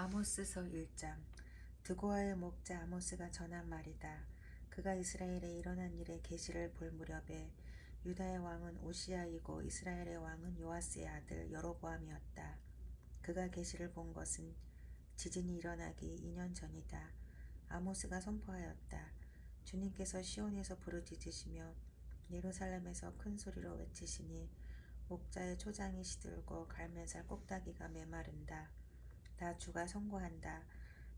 아모스서 1장. 드고아의 목자 아모스가 전한 말이다. 그가 이스라엘에 일어난 일의 계시를 볼 무렵에 유다의 왕은 우시아이고 이스라엘의 왕은 요아스의 아들 여로보암이었다. 그가 계시를 본 것은 지진이 일어나기 2년 전이다. 아모스가 선포하였다. 주님께서 시온에서 부르짖으시며 예루살렘에서 큰 소리로 외치시니 목자의 초장이 시들고 갈매살 꼭다기가 메마른다. 나 주가 선고한다.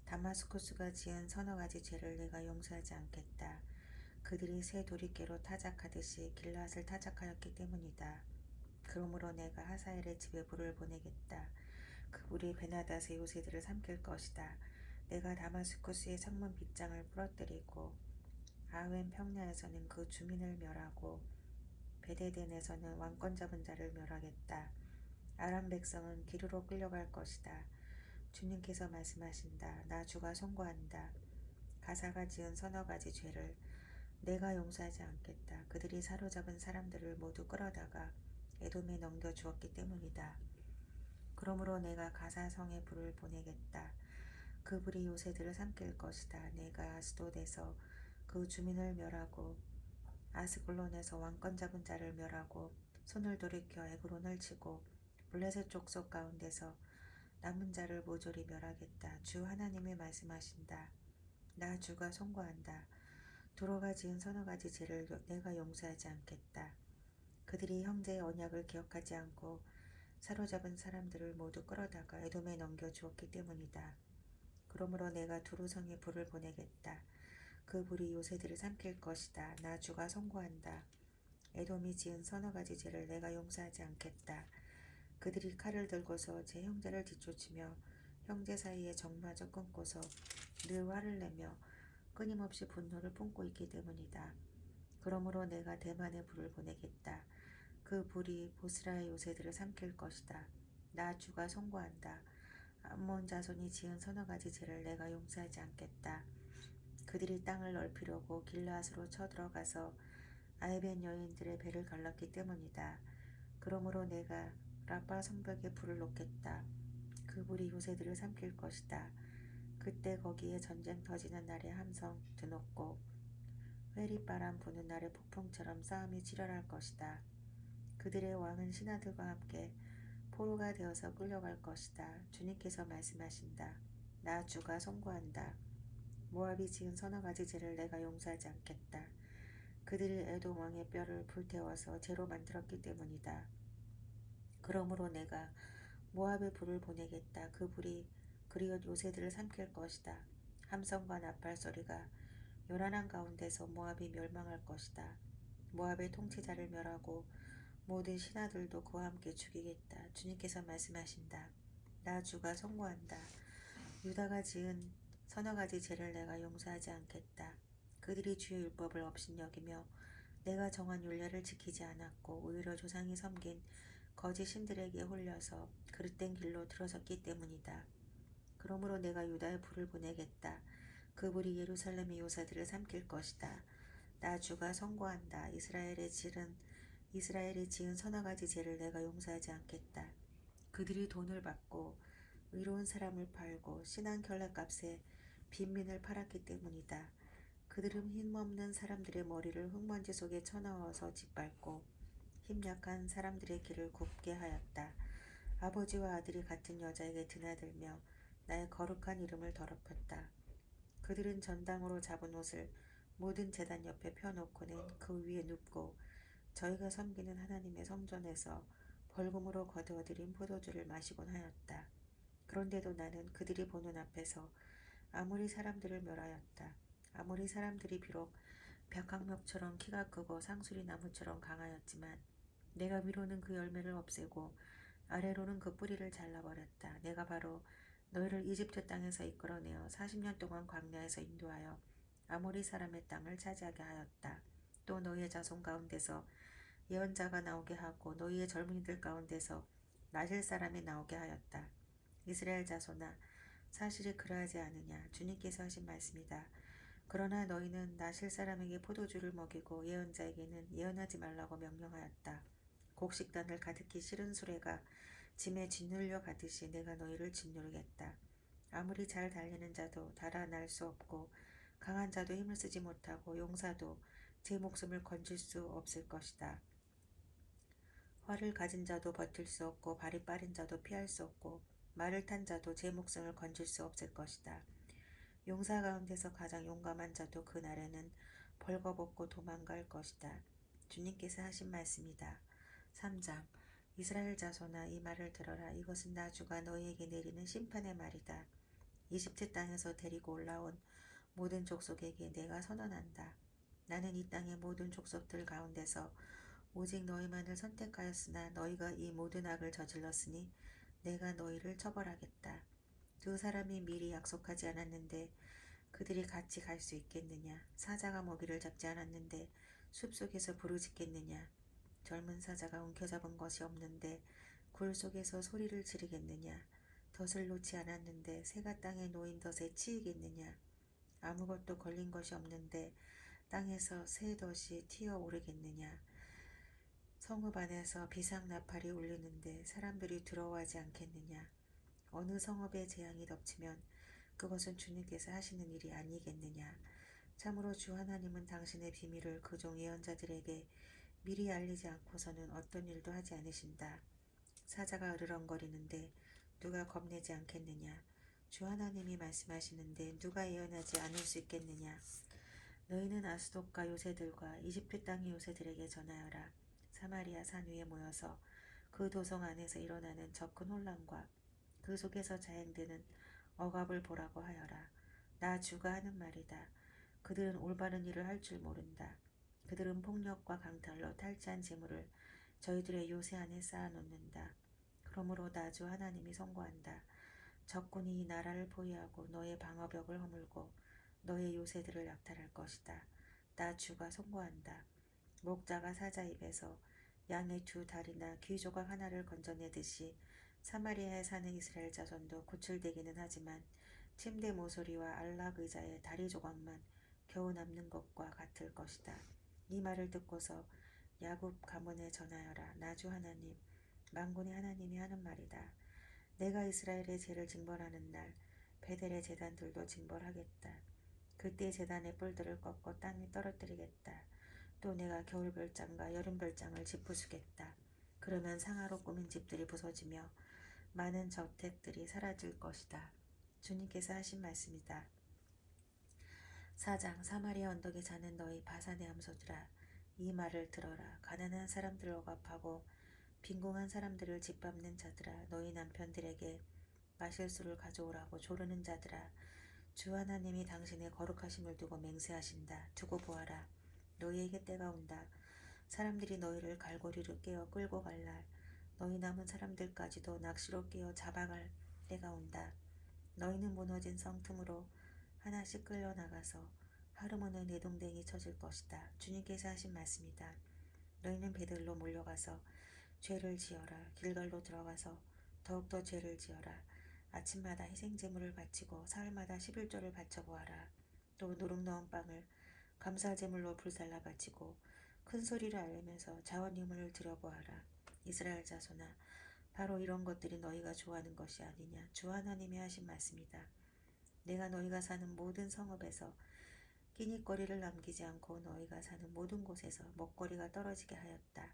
다마스쿠스가 지은 서너 가지 죄를 내가 용서하지 않겠다. 그들이 새 도리깨로 타작하듯이 길앗을 타작하였기 때문이다. 그러므로 내가 하사엘의 집에 불을 보내겠다. 그 불이 베나닷의 요새들을 삼킬 것이다. 내가 다마스쿠스의 성문 빗장을 부러뜨리고 아웬 평야에서는 그 주민을 멸하고 베데덴에서는 왕권 잡은 자를 멸하겠다. 아람 백성은 기르로 끌려갈 것이다. 주님께서 말씀하신다. 나 주가 선고한다. 가사가 지은 서너 가지 죄를 내가 용서하지 않겠다. 그들이 사로잡은 사람들을 모두 끌어다가 에돔에 넘겨주었기 때문이다. 그러므로 내가 가사성에 불을 보내겠다. 그 불이 요새들을 삼킬 것이다. 내가 아스돗에서 그 주민을 멸하고 아스글론에서 왕권 잡은 자를 멸하고 손을 돌이켜 에그론을 치고 블레셋 족속 가운데서 남은 자를 모조리 멸하겠다. 주 하나님이 말씀하신다. 나 주가 선고한다. 두로가 지은 서너 가지 죄를 내가 용서하지 않겠다. 그들이 형제의 언약을 기억하지 않고 사로잡은 사람들을 모두 끌어다가 에돔에 넘겨주었기 때문이다. 그러므로 내가 두루성에 불을 보내겠다. 그 불이 요새들을 삼킬 것이다. 나 주가 선고한다. 에돔이 지은 서너 가지 죄를 내가 용서하지 않겠다. 그들이 칼을 들고서 제 형제를 뒤쫓으며 형제 사이에 정마저 끊고서 늘 화를 내며 끊임없이 분노를 품고 있기 때문이다. 그러므로 내가 대만에 불을 보내겠다. 그 불이 보스라의 요새들을 삼킬 것이다. 나 주가 선고한다. 암몬 자손이 지은 서너 가지 죄를 내가 용서하지 않겠다. 그들이 땅을 넓히려고 길르앗으로 쳐들어가서 아이벤 여인들의 배를 갈랐기 때문이다. 그러므로 내가 라빠 성벽에 불을 놓겠다. 그 불이 요새들을 삼킬 것이다. 그때 거기에 전쟁 터지는 날에 함성 드높고 회리바람 부는 날에 폭풍처럼 싸움이 치열할 것이다. 그들의 왕은 신하들과 함께 포로가 되어서 끌려갈 것이다. 주님께서 말씀하신다. 나 주가 선고한다. 모압이 지은 서너 가지 죄를 내가 용서하지 않겠다. 그들이 에돔 왕의 뼈를 불태워서 죄로 만들었기 때문이다. 그러므로 내가 모압에 불을 보내겠다. 그 불이 그리고 요새들을 삼킬 것이다. 함성과 나팔 소리가 요란한 가운데서 모압이 멸망할 것이다. 모압의 통치자를 멸하고 모든 신하들도 그와 함께 죽이겠다. 주님께서 말씀하신다. 나 주가 선고한다. 유다가 지은 서너 가지 죄를 내가 용서하지 않겠다. 그들이 주의 율법을 업신여기며 내가 정한 율례를 지키지 않았고 오히려 조상이 섬긴 거짓 신들에게 홀려서 그릇된 길로 들어섰기 때문이다. 그러므로 내가 유다에 불을 보내겠다. 그 불이 예루살렘의 요새들을 삼킬 것이다. 나 주가 선고한다. 이스라엘이 지은 서너 가지 죄를 내가 용서하지 않겠다. 그들이 돈을 받고 의로운 사람을 팔고 신한 결례값에 빈민을 팔았기 때문이다. 그들은 힘없는 사람들의 머리를 흙먼지 속에 쳐넣어서 짓밟고 힘약한 사람들의 길을 굽게 하였다. 아버지와 아들이 같은 여자에게 드나들며 나의 거룩한 이름을 더럽혔다. 그들은 전당으로 잡은 옷을 모든 제단 옆에 펴놓고는 그 위에 눕고 저희가 섬기는 하나님의 성전에서 벌금으로 거두어들인 포도주를 마시곤 하였다. 그런데도 나는 그들이 보는 앞에서 아무리 사람들을 멸하였다. 아무리 사람들이 비록 벽학목처럼 키가 크고 상수리 나무처럼 강하였지만 내가 위로는 그 열매를 없애고 아래로는 그 뿌리를 잘라버렸다. 내가 바로 너희를 이집트 땅에서 이끌어내어 40년 동안 광야에서 인도하여 아모리 사람의 땅을 차지하게 하였다. 또 너희의 자손 가운데서 예언자가 나오게 하고 너희의 젊은이들 가운데서 나실 사람이 나오게 하였다. 이스라엘 자손아, 사실이 그러하지 않으냐. 주님께서 하신 말씀이다. 그러나 너희는 나실 사람에게 포도주를 먹이고 예언자에게는 예언하지 말라고 명령하였다. 곡식단을 가득히 실은 수레가 짐에 짓눌려 가듯이 내가 너희를 짓누르겠다. 아무리 잘 달리는 자도 달아날 수 없고 강한 자도 힘을 쓰지 못하고 용사도 제 목숨을 건질 수 없을 것이다. 활을 가진 자도 버틸 수 없고 발이 빠른 자도 피할 수 없고 말을 탄 자도 제 목숨을 건질 수 없을 것이다. 용사 가운데서 가장 용감한 자도 그날에는 벌거벗고 도망갈 것이다. 주님께서 하신 말씀이다. 3장 이스라엘 자손아 이 말을 들어라. 이것은 나 주가 너희에게 내리는 심판의 말이다. 이집트 땅에서 데리고 올라온 모든 족속에게 내가 선언한다. 나는 이 땅의 모든 족속들 가운데서 오직 너희만을 선택하였으나 너희가 이 모든 악을 저질렀으니 내가 너희를 처벌하겠다. 두 사람이 미리 약속하지 않았는데 그들이 같이 갈 수 있겠느냐? 사자가 먹이를 잡지 않았는데 숲속에서 부르짖겠느냐? 젊은 사자가 움켜잡은 것이 없는데 굴 속에서 소리를 지르겠느냐? 덫을 놓지 않았는데 새가 땅에 놓인 덫에 치이겠느냐? 아무것도 걸린 것이 없는데 땅에서 새 덫이 튀어오르겠느냐? 성읍 안에서 비상나팔이 울리는데 사람들이 두려워하지 않겠느냐? 어느 성읍에 재앙이 덮치면 그것은 주님께서 하시는 일이 아니겠느냐? 참으로 주 하나님은 당신의 비밀을 그종 예언자들에게 미리 알리지 않고서는 어떤 일도 하지 않으신다. 사자가 으르렁거리는데 누가 겁내지 않겠느냐? 주 하나님이 말씀하시는데 누가 예언하지 않을 수 있겠느냐? 너희는 아스돗과 요새들과 이집트 땅의 요새들에게 전하여라. 사마리아 산 위에 모여서 그 도성 안에서 일어나는 저 큰 혼란과 그 속에서 자행되는 억압을 보라고 하여라. 나 주가 하는 말이다. 그들은 올바른 일을 할 줄 모른다. 그들은 폭력과 강탈로 탈취한 재물을 저희들의 요새 안에 쌓아놓는다. 그러므로 나 주 하나님이 선고한다. 적군이 이 나라를 포위하고 너의 방어벽을 허물고 너의 요새들을 약탈할 것이다. 나 주가 선고한다. 목자가 사자 입에서 양의 두 다리나 귀 조각 하나를 건져내듯이 사마리아에 사는 이스라엘 자손도 구출되기는 하지만 침대 모서리와 안락 의자의 다리 조각만 겨우 남는 것과 같을 것이다. 이 말을 듣고서 야곱 가문에 전하여라. 나 주 하나님 만군의 하나님이 하는 말이다. 내가 이스라엘의 죄를 징벌하는 날 베델의 제단들도 징벌하겠다. 그때 제단의 뿔들을 꺾어 땅에 떨어뜨리겠다. 또 내가 겨울별장과 여름별장을 짚부수겠다. 그러면 상하로 꾸민 집들이 부서지며 많은 저택들이 사라질 것이다. 주님께서 하신 말씀이다. 4장 사마리아 언덕에 사는 너희 바산의 함소들아 이 말을 들어라. 가난한 사람들을 억압하고 빈궁한 사람들을 짓밟는 자들아 너희 남편들에게 마실 수를 가져오라고 조르는 자들아 주 하나님이 당신의 거룩하심을 두고 맹세하신다. 두고 보아라. 너희에게 때가 온다. 사람들이 너희를 갈고리로 깨어 끌고 갈 날 너희 남은 사람들까지도 낚시로 깨어 잡아갈 때가 온다. 너희는 무너진 성 틈으로 하나씩 끌려나가서 하루문에 내동댕이 쳐질 것이다. 주님께서 하신 말씀이다. 너희는 베들로 몰려가서 죄를 지어라. 길갈로 들어가서 더욱더 죄를 지어라. 아침마다 희생제물을 바치고 사흘마다 11조를 바쳐보아라. 또 누룩 넣은 빵을 감사제물로 불살라 바치고 큰 소리를 알리면서 자원예물을 드려보아라. 이스라엘 자손아 바로 이런 것들이 너희가 좋아하는 것이 아니냐. 주 하나님이 하신 말씀이다. 내가 너희가 사는 모든 성읍에서 끼니거리를 남기지 않고 너희가 사는 모든 곳에서 먹거리가 떨어지게 하였다.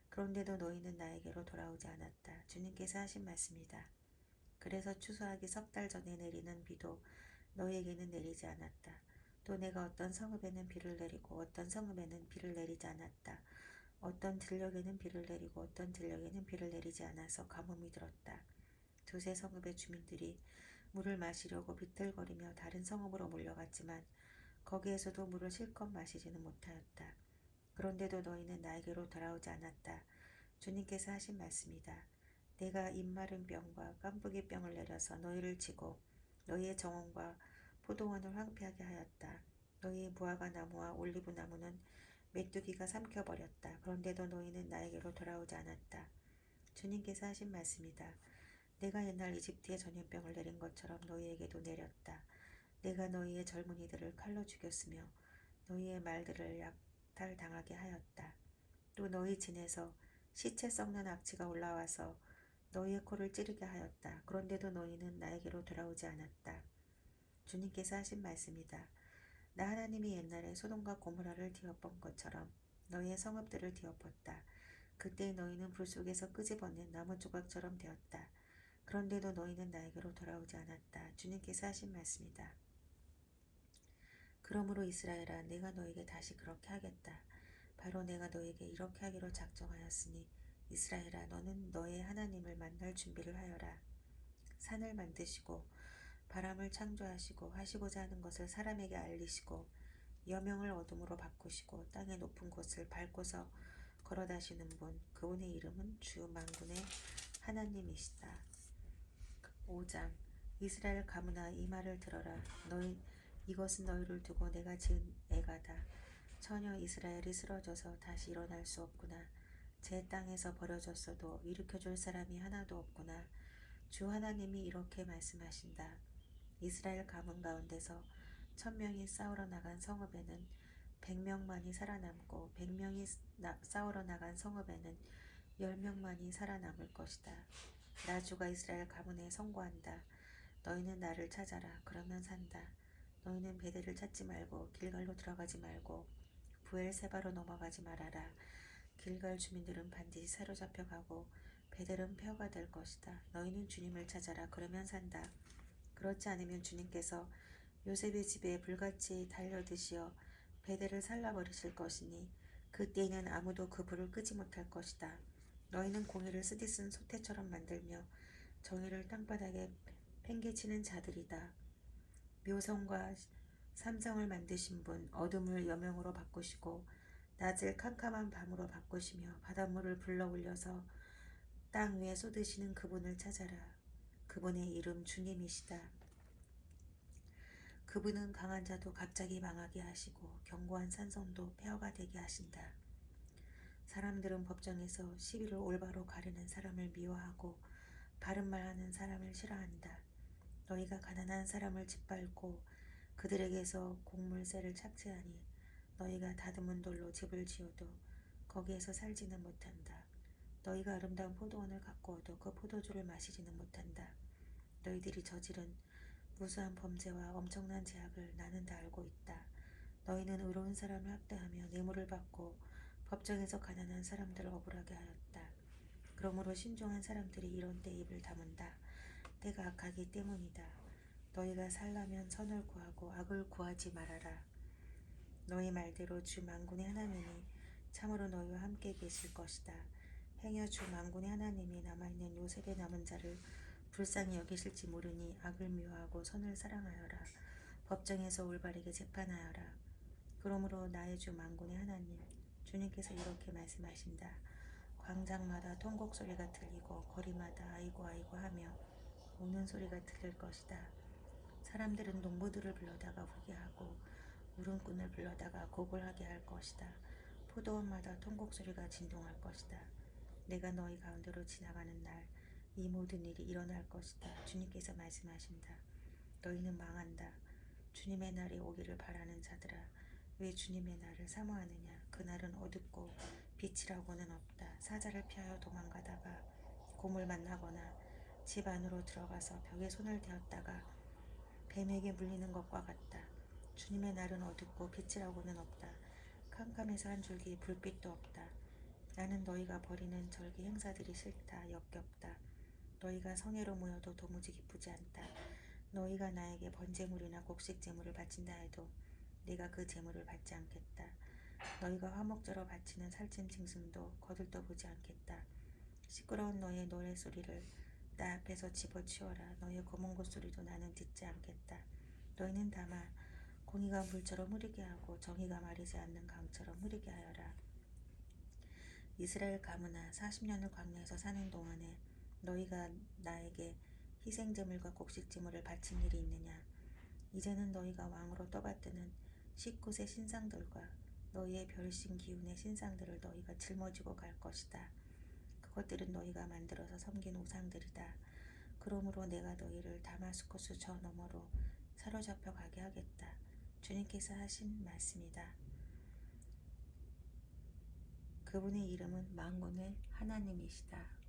그런데도 너희는 나에게로 돌아오지 않았다. 주님께서 하신 말씀이다. 그래서 추수하기 석 달 전에 내리는 비도 너희에게는 내리지 않았다. 또 내가 어떤 성읍에는 비를 내리고 어떤 성읍에는 비를 내리지 않았다. 어떤 들녘에는 비를 내리고 어떤 들녘에는 비를 내리지 않아서 가뭄이 들었다. 두세 성읍의 주민들이 물을 마시려고 비틀거리며 다른 성읍으로 몰려갔지만 거기에서도 물을 실컷 마시지는 못하였다. 그런데도 너희는 나에게로 돌아오지 않았다. 주님께서 하신 말씀이다. 내가 입마른 병과 깐부기 병을 내려서 너희를 치고 너희의 정원과 포도원을 황폐하게 하였다. 너희의 무화과 나무와 올리브 나무는 메뚜기가 삼켜버렸다. 그런데도 너희는 나에게로 돌아오지 않았다. 주님께서 하신 말씀이다. 내가 옛날 이집트에 전염병을 내린 것처럼 너희에게도 내렸다. 내가 너희의 젊은이들을 칼로 죽였으며 너희의 말들을 약탈당하게 하였다. 또 너희 진에서 시체 썩는 악취가 올라와서 너희의 코를 찌르게 하였다. 그런데도 너희는 나에게로 돌아오지 않았다. 주님께서 하신 말씀이다. 나 하나님이 옛날에 소돔과 고모라를 뒤엎은 것처럼 너희의 성읍들을 뒤엎었다. 그때 너희는 불 속에서 끄집어낸 나무 조각처럼 되었다. 그런데도 너희는 나에게로 돌아오지 않았다. 주님께서 하신 말씀이다. 그러므로 이스라엘아, 내가 너에게 다시 그렇게 하겠다. 바로 내가 너에게 이렇게 하기로 작정하였으니 이스라엘아, 너는 너의 하나님을 만날 준비를 하여라. 산을 만드시고 바람을 창조하시고 하시고자 하는 것을 사람에게 알리시고 여명을 어둠으로 바꾸시고 땅의 높은 곳을 밟고서 걸어다시는 분, 그분의 이름은 주 만군의 하나님이시다. 5장. 이스라엘 가문아, 이 말을 들어라. 이것은 너희를 두고 내가 지은 애가다. 처녀 이스라엘이 쓰러져서 다시 일어날 수 없구나. 제 땅에서 버려졌어도 일으켜줄 사람이 하나도 없구나. 주 하나님이 이렇게 말씀하신다. 이스라엘 가문 가운데서 1000명이 싸우러 나간 성읍에는 100명만이 살아남고 100명이 싸우러 나간 성읍에는 10명만이 살아남을 것이다. 나 주가 이스라엘 가문에 선고한다. 너희는 나를 찾아라. 그러면 산다. 너희는 베델을 찾지 말고 길갈로 들어가지 말고 부엘세바로 넘어가지 말아라. 길갈 주민들은 반드시 사로잡혀 가고 베델은 폐허가 될 것이다. 너희는 주님을 찾아라. 그러면 산다. 그렇지 않으면 주님께서 요셉의 집에 불같이 달려드시어 베델을 살라버리실 것이니 그때에는 아무도 그 불을 끄지 못할 것이다. 너희는 공의를 쓰디쓴 소태처럼 만들며 정의를 땅바닥에 팽개치는 자들이다. 묘성과 삼성을 만드신 분, 어둠을 여명으로 바꾸시고 낮을 캄캄한 밤으로 바꾸시며 바닷물을 불러 올려서 땅 위에 쏟으시는 그분을 찾아라. 그분의 이름 주님이시다. 그분은 강한 자도 갑자기 망하게 하시고 견고한 산성도 폐허가 되게 하신다. 사람들은 법정에서 시비를 올바로 가르는 사람을 미워하고 바른 말하는 사람을 싫어한다. 너희가 가난한 사람을 짓밟고 그들에게서 곡물세를 착취하니 너희가 다듬은 돌로 집을 지어도 거기에서 살지는 못한다. 너희가 아름다운 포도원을 가꾸어도 그 포도주를 마시지는 못한다. 너희들이 저지른 무수한 범죄와 엄청난 죄악을 나는 다 알고 있다. 너희는 의로운 사람을 학대하며 뇌물을 받고 법정에서 가난한 사람들을 억울하게 하였다. 그러므로 신중한 사람들이 이런 때 입을 다문다. 때가 악하기 때문이다. 너희가 살라면 선을 구하고 악을 구하지 말아라. 너희 말대로 주 만군의 하나님이 참으로 너희와 함께 계실 것이다. 행여 주 만군의 하나님이 남아있는 요셉의 남은 자를 불쌍히 여기실지 모르니 악을 미워하고 선을 사랑하여라. 법정에서 올바르게 재판하여라. 그러므로 나의 주 만군의 하나님 주님께서 이렇게 말씀하신다. 광장마다 통곡 소리가 들리고 거리마다 아이고 아이고 하며 우는 소리가 들릴 것이다. 사람들은 농부들을 불러다가 후계하고 울음꾼을 불러다가 곡을 하게 할 것이다. 포도원마다 통곡 소리가 진동할 것이다. 내가 너희 가운데로 지나가는 날 이 모든 일이 일어날 것이다. 주님께서 말씀하신다. 너희는 망한다. 주님의 날이 오기를 바라는 자들아, 왜 주님의 날을 사모하느냐. 그 날은 어둡고 빛이라고는 없다. 사자를 피하여 도망가다가 곰을 만나거나 집 안으로 들어가서 벽에 손을 대었다가 뱀에게 물리는 것과 같다. 주님의 날은 어둡고 빛이라고는 없다. 캄캄해서 한 줄기 불빛도 없다. 나는 너희가 벌이는 절기 행사들이 싫다. 역겹다. 너희가 성회로 모여도 도무지 기쁘지 않다. 너희가 나에게 번제물이나 곡식제물을 바친다 해도 내가 그 제물을 받지 않겠다. 너희가 화목제로 바치는 살찜 징승도 거들떠보지 않겠다. 시끄러운 너희의 노래소리를 나 앞에서 집어치워라. 너희의 고문고 소리도 나는 듣지 않겠다. 너희는 다만 공의가 물처럼 흐르게 하고 정의가 마르지 않는 강처럼 흐르게 하여라. 이스라엘 가문아, 40년을 광야에서 사는 동안에 너희가 나에게 희생제물과 곡식제물을 바친 일이 있느냐. 이제는 너희가 왕으로 떠받드는 19세 신상들과 너희의 별신 기운의 신상들을 너희가 짊어지고 갈 것이다. 그것들은 너희가 만들어서 섬긴 우상들이다. 그러므로 내가 너희를 다마스코스 저 너머로 사로잡혀 가게 하겠다. 주님께서 하신 말씀이다. 그분의 이름은 만군의 하나님이시다.